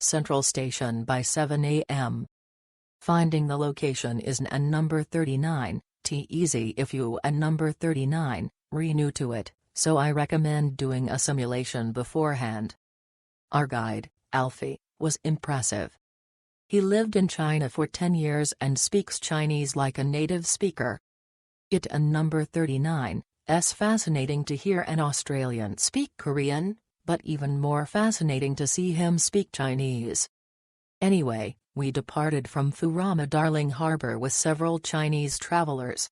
Central Station by 7 a.m. Finding the location is N number 39, easy if you and number 39, new to it, so I recommend doing a simulation beforehand. Our guide, Alfie, was impressive. He lived in China for 10 years and speaks Chinese like a native speaker. It and number 39, fascinating to hear an Australian speak Korean, but even more fascinating to see him speak Chinese. Anyway, we departed from Furama Darling Harbour with several Chinese travelers.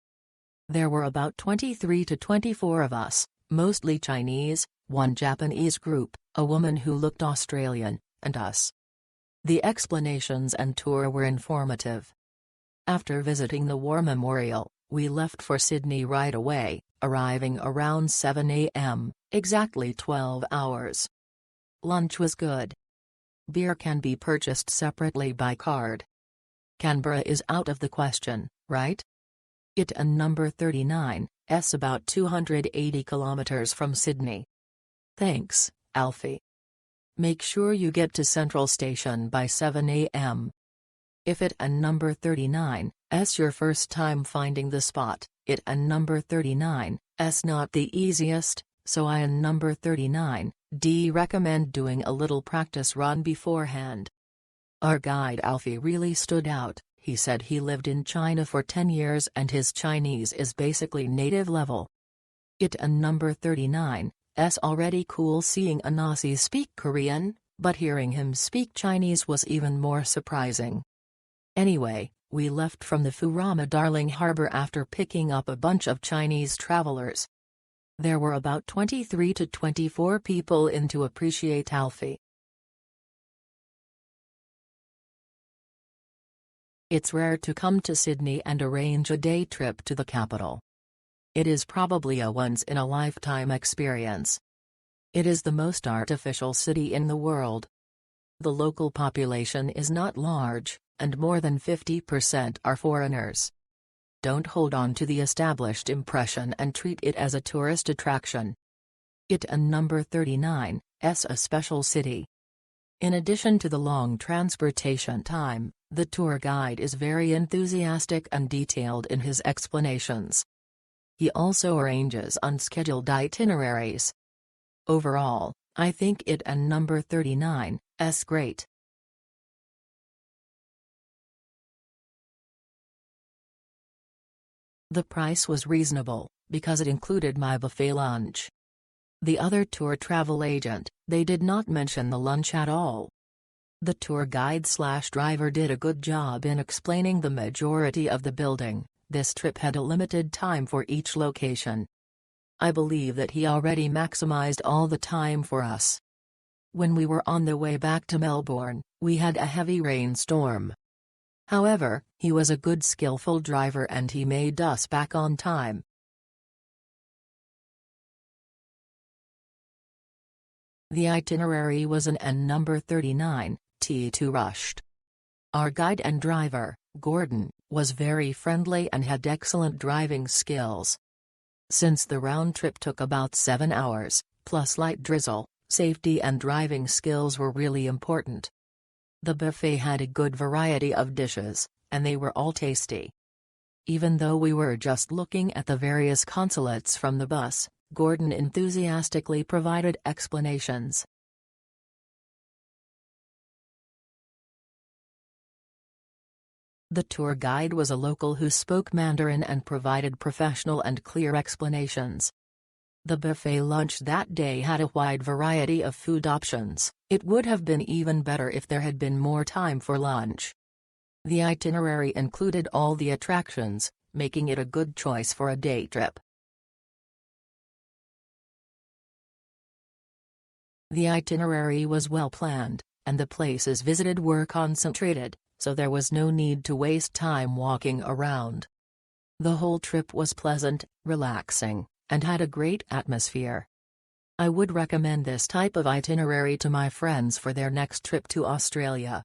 There were about 23 to 24 of us, mostly Chinese, one Japanese group, a woman who looked Australian, and us. The explanations and tour were informative. After visiting the War Memorial, we left for Sydney right away, arriving around 7 a.m., exactly 12 hours. Lunch was good. Beer can be purchased separately by card. Canberra is out of the question, right? It and number 39, about 280 kilometers from Sydney. Thanks, Alfie. Make sure you get to Central Station by 7 a.m. If it and number 39, your first time finding the spot, it and number 39, not the easiest, so I and number 39, recommend doing a little practice run beforehand. Our guide Alfie really stood out. He said he lived in China for 10 years and his Chinese is basically native level. It and number 39, already cool seeing an Aussie speak Korean, but hearing him speak Chinese was even more surprising. Anyway, we left from the Furama Darling Harbour after picking up a bunch of Chinese travelers. There were about 23 to 24 people in to appreciate Alfie. It's rare to come to Sydney and arrange a day trip to the capital. It is probably a once-in-a-lifetime experience. It is the most artificial city in the world. The local population is not large, and more than 50% are foreigners. Don't hold on to the established impression and treat it as a tourist attraction. It and number 39, a special city. In addition to the long transportation time, the tour guide is very enthusiastic and detailed in his explanations. He also arranges unscheduled itineraries. Overall, I think it and number 39, great. The price was reasonable, because it included my buffet lunch. The other tour travel agent, they did not mention the lunch at all. The tour guide/driver did a good job in explaining the majority of the building. This trip had a limited time for each location. I believe that he already maximized all the time for us. When we were on the way back to Melbourne, we had a heavy rainstorm. However, he was a good skillful driver and he made us back on time. The itinerary was an N number 39, too rushed. Our guide and driver, Gordon, was very friendly and had excellent driving skills. Since the round trip took about 7 hours, plus light drizzle, safety and driving skills were really important. The buffet had a good variety of dishes, and they were all tasty. Even though we were just looking at the various consulates from the bus, Gordon enthusiastically provided explanations. The tour guide was a local who spoke Mandarin and provided professional and clear explanations. The buffet lunch that day had a wide variety of food options. It would have been even better if there had been more time for lunch. The itinerary included all the attractions, making it a good choice for a day trip. The itinerary was well planned, and the places visited were concentrated, so there was no need to waste time walking around. The whole trip was pleasant, relaxing, and had a great atmosphere. I would recommend this type of itinerary to my friends for their next trip to Australia.